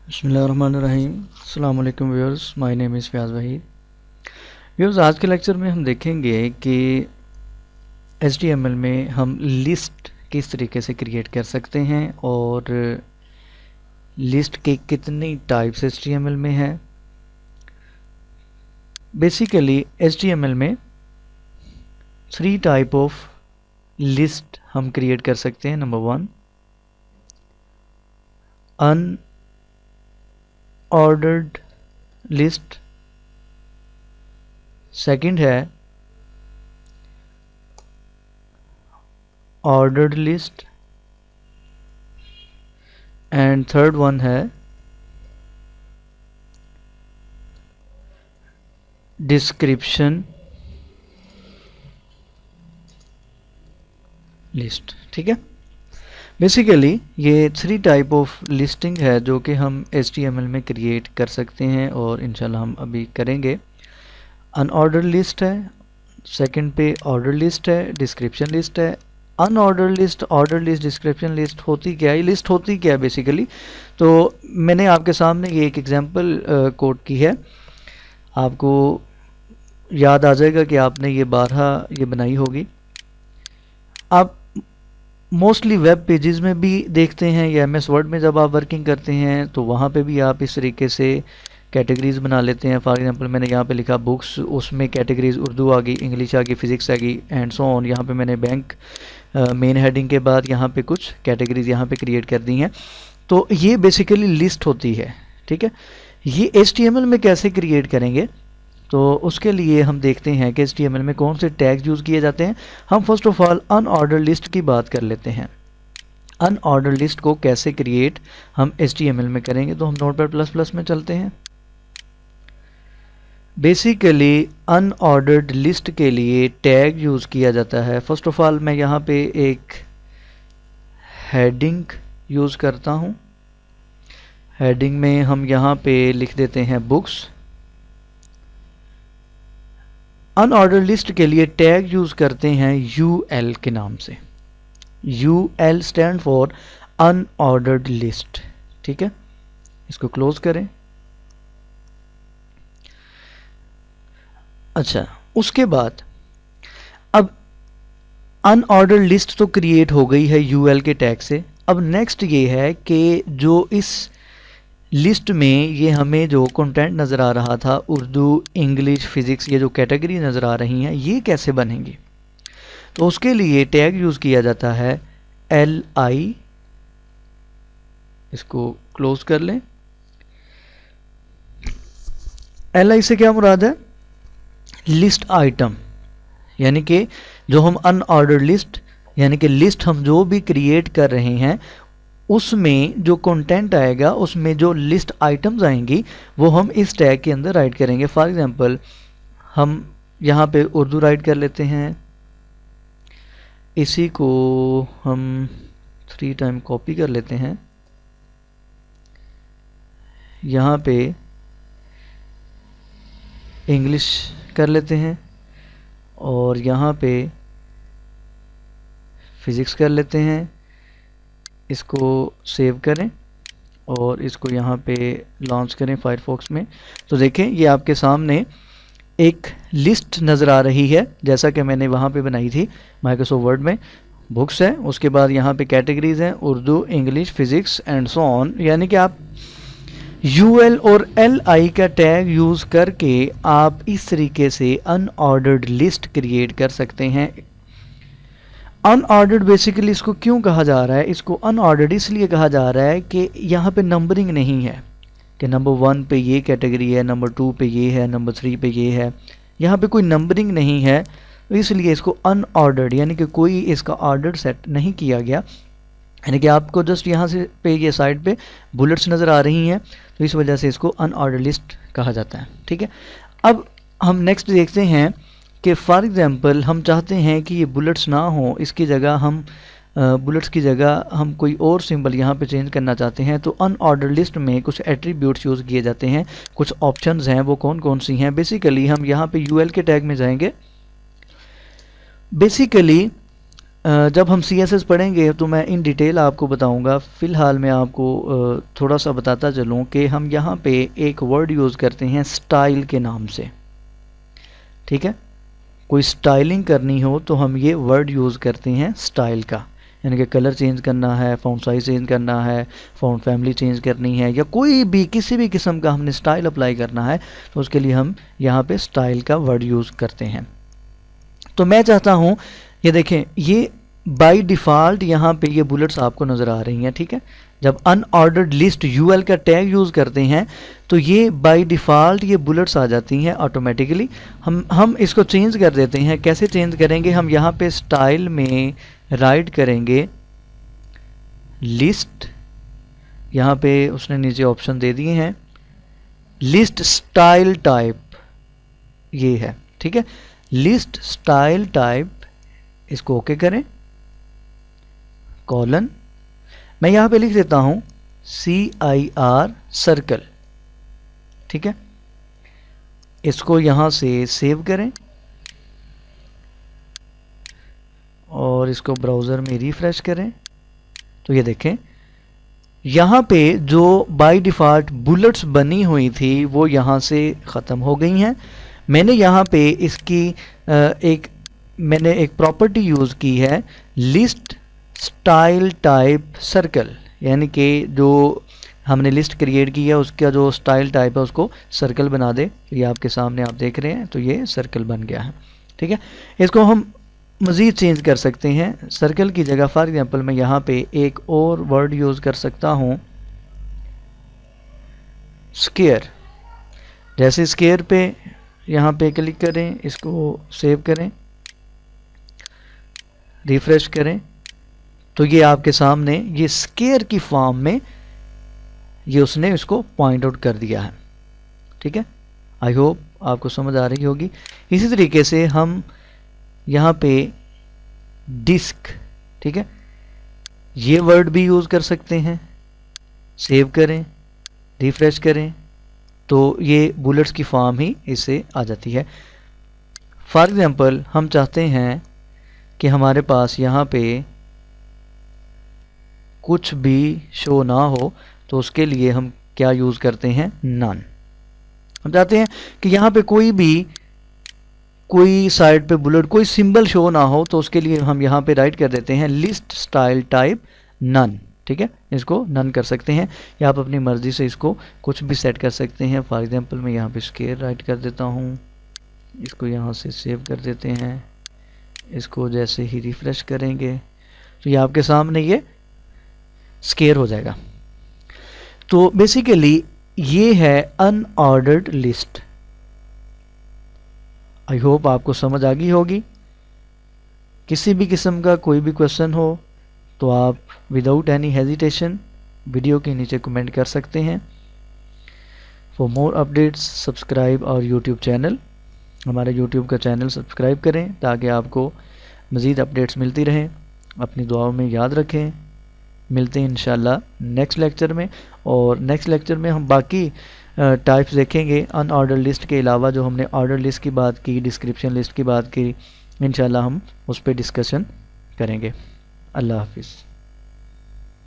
बिस्मिल्लाहिर्रहमानिर्रहीम। अस्सलाम वालेकुम viewers, my name is Fayaz Waheed. Viewers, आज के लेक्चर में हम देखेंगे कि HTML में हम लिस्ट किस तरीके से क्रिएट कर सकते हैं और लिस्ट के कितनी टाइप्स HTML में है। बेसिकली HTML में 3 टाइप ऑफ लिस्ट हम क्रिएट कर सकते हैं। Number 1, unordered list. सेकंड है ordered list and third one है डिस्क्रिप्शन लिस्ट। ठीक है, बेसिकली ये 3 टाइप ऑफ लिस्टिंग है जो कि हम HTML में क्रिएट कर सकते हैं और इंशाल्लाह हम अभी करेंगे। अनऑर्डर लिस्ट है, सेकंड पे ऑर्डर लिस्ट है, डिस्क्रिप्शन लिस्ट है। Unordered list, order list, description list होती क्या है, ये लिस्ट होती क्या है बेसिकली। तो मैंने आपके सामने ये एक एग्जांपल कोड की है, आपको याद आ जाएगा कि आपने ये 12 ये बनाई होगी। आप मोस्टली वेब पेजेस में भी देखते हैं या MS वर्ड में जब आप वर्किंग करते हैं तो वहाँ पे भी आप इस तरीके से कैटेगरीज बना लेते हैं। फॉर एग्जांपल मैंने यहाँ पे लिखा बुक्स, उसमें कैटेगरीज उर्दू आ गई, इंग्लिश आ गई, फिजिक्स आ गई एंड सो ऑन। यहाँ पे मैंने बैंक मेन हेडिंग के बाद यहाँ पे कुछ कैटेगरीज यहाँ पे क्रिएट कर दी हैं। तो ये बेसिकली लिस्ट होती है। ठीक है, ये HTML में कैसे क्रिएट करेंगे तो उसके लिए हम देखते हैं कि HTML में कौन से टैग्स यूज़ किए जाते हैं। हम first of all unordered list की बात कर लेते हैं। अनऑर्डर लिस्ट को कैसे क्रिएट हम HTML में करेंगे, तो हम नोटपैड++ में चलते हैं। बेसिकली अनऑर्डर्ड लिस्ट के लिए टैग यूज़ किया जाता है। फर्स्ट ऑफ ऑल मैं यहाँ पे एक हेडिंग यूज़ करता हूँ। हेडिंग में हम यहाँ पे लिख देते हैं बुक्स। अनऑर्डर लिस्ट के लिए टैग यूज़ करते हैं UL के नाम से। UL stand for unordered list. ठीक है, इसको क्लोज करें। अच्छा, उसके बाद अब अनऑर्डर लिस्ट तो क्रिएट हो गई है UL के टैग से। अब नेक्स्ट ये है कि जो इस लिस्ट में ये हमें जो कंटेंट नज़र आ रहा था, उर्दू, इंग्लिश, फिज़िक्स, ये जो कैटेगरी नज़र आ रही हैं, ये कैसे बनेंगी। तो उसके लिए टैग यूज़ किया जाता है LI। इसको क्लोज कर लें। LI से क्या मुराद है, लिस्ट आइटम, यानी कि जो हम अनऑर्डर लिस्ट, यानी कि लिस्ट हम जो भी क्रिएट कर रहे हैं उसमें जो कंटेंट आएगा, उसमें जो लिस्ट आइटम्स आएंगी वो हम इस टैग के अंदर राइट करेंगे। फॉर एग्जांपल हम यहाँ पे उर्दू राइट कर लेते हैं। इसी को हम 3 टाइम कॉपी कर लेते हैं। यहाँ पे इंग्लिश कर लेते हैं और यहाँ पे फिज़िक्स कर लेते हैं। इसको सेव करें और इसको यहाँ पे लॉन्च करें फायरफॉक्स में। तो देखें ये आपके सामने एक लिस्ट नज़र आ रही है जैसा कि मैंने वहाँ पे बनाई थी माइक्रोसॉफ्ट वर्ड में। बुक्स है, उसके बाद यहाँ पे कैटेगरीज हैं Urdu, English, physics and so on. यानी कि आप UL और LI का टैग यूज़ करके आप इस तरीके से अनऑर्डर्ड लिस्ट क्रिएट कर सकते हैं। अनऑर्डर्ड बेसिकली इसको क्यों कहा जा रहा है, इसको अनऑर्डर्ड इसलिए कहा जा रहा है कि यहाँ पे नंबरिंग नहीं है कि नंबर 1 पे ये कैटेगरी है, नंबर 2 पे ये है, नंबर 3 पे ये है। यहाँ पे कोई नंबरिंग नहीं है, तो इसलिए इसको अनऑर्डर्ड, यानी कि कोई इसका ऑर्डर सेट नहीं किया गया। यानी कि आपको जस्ट यहाँ से पे ये साइड पे बुलेट्स नज़र आ रही हैं, तो इस वजह से इसको अनऑर्डर लिस्ट कहा जाता है। ठीक है, अब हम नेक्स्ट देखते हैं कि फॉर एग्जांपल हम चाहते हैं कि ये बुलेट्स ना हो, इसकी जगह हम बुलेट्स की जगह हम कोई और सिंबल यहाँ पे चेंज करना चाहते हैं। तो अनऑर्डर लिस्ट में कुछ एट्रीब्यूट्स यूज़ किए जाते हैं, कुछ ऑप्शंस हैं, वो कौन कौन सी हैं। बेसिकली हम यहाँ पे UL के टैग में जाएंगे। बेसिकली जब हम CSS पढ़ेंगे तो मैं इन डिटेल आपको बताऊंगा। फ़िलहाल मैं आपको थोड़ा सा बताता चलूँ कि हम यहाँ पे एक वर्ड यूज़ करते हैं स्टाइल के नाम से, ठीक है। कोई स्टाइलिंग करनी हो तो हम ये वर्ड यूज़ करते हैं स्टाइल का, यानी कि कलर चेंज करना है, फ़ॉन्ट साइज चेंज करना है, फ़ॉन्ट फैमिली चेंज करनी है, या कोई भी किसी भी किस्म का हमने स्टाइल अप्लाई करना है तो उसके लिए हम यहाँ पे स्टाइल का वर्ड यूज़ करते हैं। तो मैं चाहता हूँ ये देखें, ये बाय डिफ़ॉल्ट यहाँ पे ये बुलेट्स आपको नज़र आ रही हैं, ठीक है। जब अनऑर्डर्ड लिस्ट UL का टैग यूज़ करते हैं तो ये बाय डिफ़ॉल्ट ये बुलेट्स आ जाती हैं ऑटोमेटिकली। हम इसको चेंज कर देते हैं। कैसे चेंज करेंगे? हम यहाँ पे स्टाइल में राइट करेंगे लिस्ट, यहाँ पे उसने नीचे ऑप्शन दे दिए हैं, लिस्ट स्टाइल टाइप ये है, ठीक है। लिस्ट स्टाइल टाइप, इसको ओके करें, कॉलन, मैं यहाँ पे लिख देता हूँ CIR सर्कल, ठीक है। इसको यहाँ से सेव करें और इसको ब्राउज़र में रिफ्रेश करें तो ये देखें यहाँ पे जो बाय डिफ़ॉल्ट बुलेट्स बनी हुई थी वो यहाँ से ख़त्म हो गई हैं। मैंने यहाँ पे इसकी मैंने एक प्रॉपर्टी यूज़ की है लिस्ट स्टाइल टाइप सर्कल, यानी कि जो हमने लिस्ट क्रिएट की है उसका जो स्टाइल टाइप है उसको सर्कल बना दे। ये आपके सामने आप देख रहे हैं, तो ये सर्कल बन गया है, ठीक है। इसको हम मज़ीद चेंज कर सकते हैं। सर्कल की जगह फॉर एग्जांपल मैं यहाँ पे एक और वर्ड यूज़ कर सकता हूँ स्क्वायर। जैसे स्क्वायर पे यहाँ पे क्लिक करें, इसको सेव करें, रिफ्रेश करें तो ये आपके सामने ये स्क्वायर की फॉर्म में ये उसने इसको पॉइंट आउट कर दिया है, ठीक है। आई होप आपको समझ आ रही होगी। इसी तरीके से हम यहाँ पे डिस्क, ठीक है, ये वर्ड भी यूज़ कर सकते हैं। सेव करें, रिफ्रेश करें तो ये बुलेट्स की फॉर्म ही इससे आ जाती है। फॉर एग्जांपल हम चाहते हैं कि हमारे पास यहाँ पे कुछ भी शो ना हो तो उसके लिए हम क्या यूज़ करते हैं? नन। हम चाहते हैं कि यहाँ पे कोई साइड पे बुलेट कोई सिंबल शो ना हो तो उसके लिए हम यहाँ पे राइट कर देते हैं लिस्ट स्टाइल टाइप नन, ठीक है। इसको नन कर सकते हैं या आप अपनी मर्ज़ी से इसको कुछ भी सेट कर सकते हैं। फॉर एग्जांपल मैं यहाँ पे स्क्वायर राइट कर देता हूँ, इसको यहाँ से सेव कर देते हैं, इसको जैसे ही रिफ्रेश करेंगे तो ये आपके सामने ये स्क्वायर हो जाएगा। तो बेसिकली ये है अनऑर्डर्ड लिस्ट। आई होप आपको समझ आ गई होगी। किसी भी किस्म का कोई भी क्वेश्चन हो तो आप विदाउट एनी हेजिटेशन वीडियो के नीचे कमेंट कर सकते हैं। फॉर मोर अपडेट्स सब्सक्राइब और यूट्यूब चैनल, हमारे यूट्यूब का चैनल सब्सक्राइब करें ताकि आपको मज़ीद अपडेट्स मिलती रहें। अपनी दुआओं में याद रखें। मिलते हैं इंशाल्लाह नेक्स्ट लेक्चर में, और नेक्स्ट लेक्चर में हम बाकी टाइप्स देखेंगे अनऑर्डर लिस्ट के अलावा। जो हमने ऑर्डर लिस्ट की बात की, डिस्क्रिप्शन लिस्ट की बात की, इंशाल्लाह हम उस पर डिस्कशन करेंगे। अल्लाह हाफिज़।